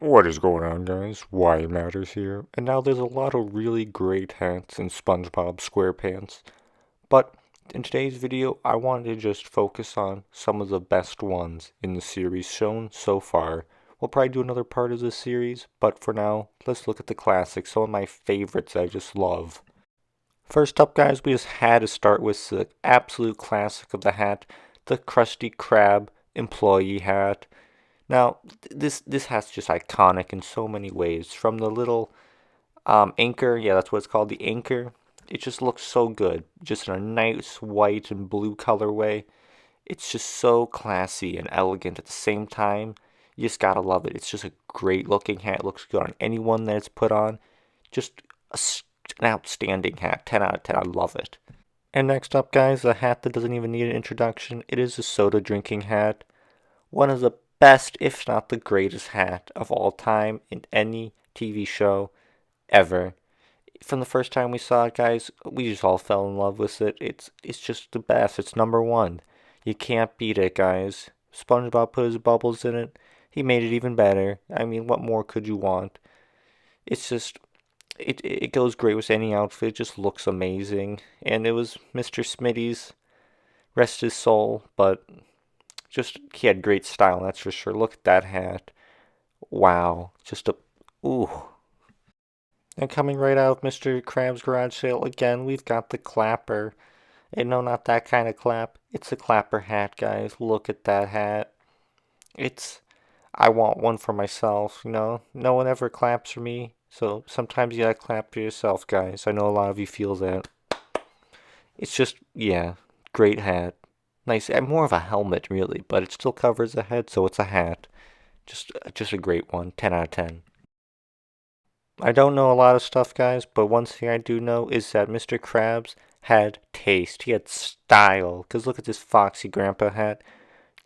What is going on, guys? Why It Matters here. And now there's a lot of really great hats in SpongeBob SquarePants. But in today's video, I wanted to just focus on some of the best ones in the series shown so far. We'll probably do another part of this series, but for now, let's look at the classics, some of my favorites I just love. First up, guys, we just had to start with the absolute classic of the hat, the Krusty Krab employee hat. Now, this hat's just iconic in so many ways. From the little anchor, yeah, that's what it's called, the anchor. It just looks so good, just in a nice white and blue colorway. It's just so classy and elegant at the same time. You just gotta love it. It's just a great looking hat. It looks good on anyone that it's put on. Just an outstanding hat. 10 out of 10. I love it. And next up, guys, a hat that doesn't even need an introduction. It is a soda drinking hat. One of the best, if not the greatest hat of all time in any TV show ever. From the first time we saw it, guys, we just all fell in love with it. It's just the best. It's number one. You can't beat it, guys. SpongeBob put his bubbles in it. He made it even better. I mean, what more could you want? It's just it goes great with any outfit. It just looks amazing. And it was Mr. Smitty's, rest his soul, but just he had great style, that's for sure. Look at that hat. Wow. Just a ooh. And coming right out of Mr. Krabs' garage sale again, we've got the clapper. And no, not that kind of clap. It's a clapper hat, guys. Look at that hat. It's I want one for myself, you know. No one ever claps for me. So sometimes you gotta clap for yourself, guys. I know a lot of you feel that. It's just, yeah, great hat. Nice, and more of a helmet, really, but it still covers the head, so it's a hat. Just a great one. 10 out of 10. I don't know a lot of stuff, guys, but one thing I do know is that Mr. Krabs had taste. He had style. Because look at this Foxy Grandpa hat.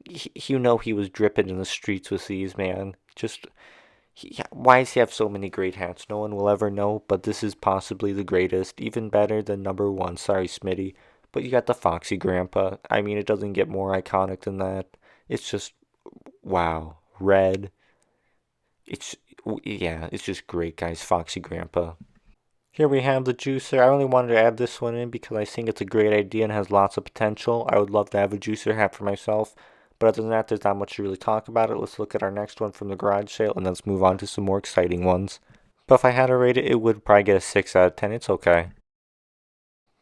You know he was dripping in the streets with these, man. Why does he have so many great hats? No one will ever know, but this is possibly the greatest. Even better than number one. Sorry, Smitty. But you got the Foxy Grandpa. I mean, it doesn't get more iconic than that. It's just, wow. Red. It's, yeah, it's just great, guys. Foxy Grandpa. Here we have the juicer. I only wanted to add this one in because I think it's a great idea and has lots of potential. I would love to have a juicer hat for myself. But other than that, there's not much to really talk about it. Let's look at our next one from the garage sale and let's move on to some more exciting ones. But if I had to rate it, it would probably get a 6 out of 10. It's okay.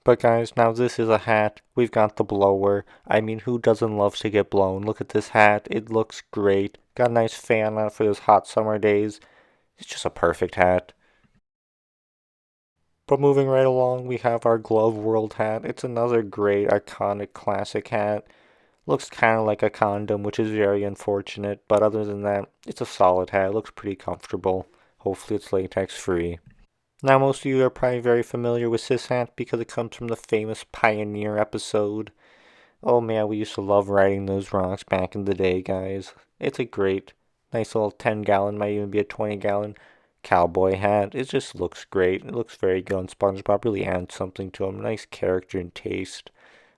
But guys, now this is a hat. We've got the blower. I mean, who doesn't love to get blown? Look at this hat. It looks great. Got a nice fan on it for those hot summer days. It's just a perfect hat. But moving right along, we have our Glove World hat. It's another great, iconic, classic hat. Looks kind of like a condom, which is very unfortunate. But other than that, it's a solid hat. It looks pretty comfortable. Hopefully it's latex free. Now most of you are probably very familiar with this hat because it comes from the famous Pioneer episode. Oh man, we used to love riding those rocks back in the day, guys. It's a great, nice little 10-gallon, might even be a 20-gallon cowboy hat. It just looks great. It looks very good on SpongeBob. Really adds something to him. Nice character and taste.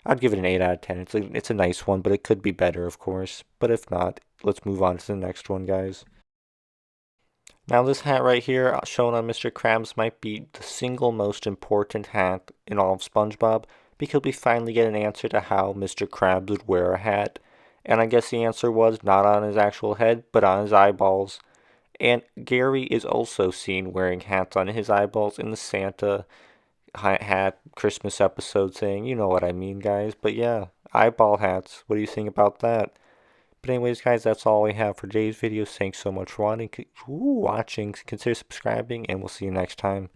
I'd give it an 8 out of 10. It's a nice one, but it could be better, of course. But if not, let's move on to the next one, guys. Now this hat right here, shown on Mr. Krabs, might be the single most important hat in all of SpongeBob, because we finally get an answer to how Mr. Krabs would wear a hat. And I guess the answer was not on his actual head, but on his eyeballs. And Gary is also seen wearing hats on his eyeballs in the Santa hat Christmas episode thing. You know what I mean, guys. But yeah, eyeball hats. What do you think about that? But anyways, guys, that's all we have for today's video. Thanks so much for watching. Consider subscribing, and we'll see you next time.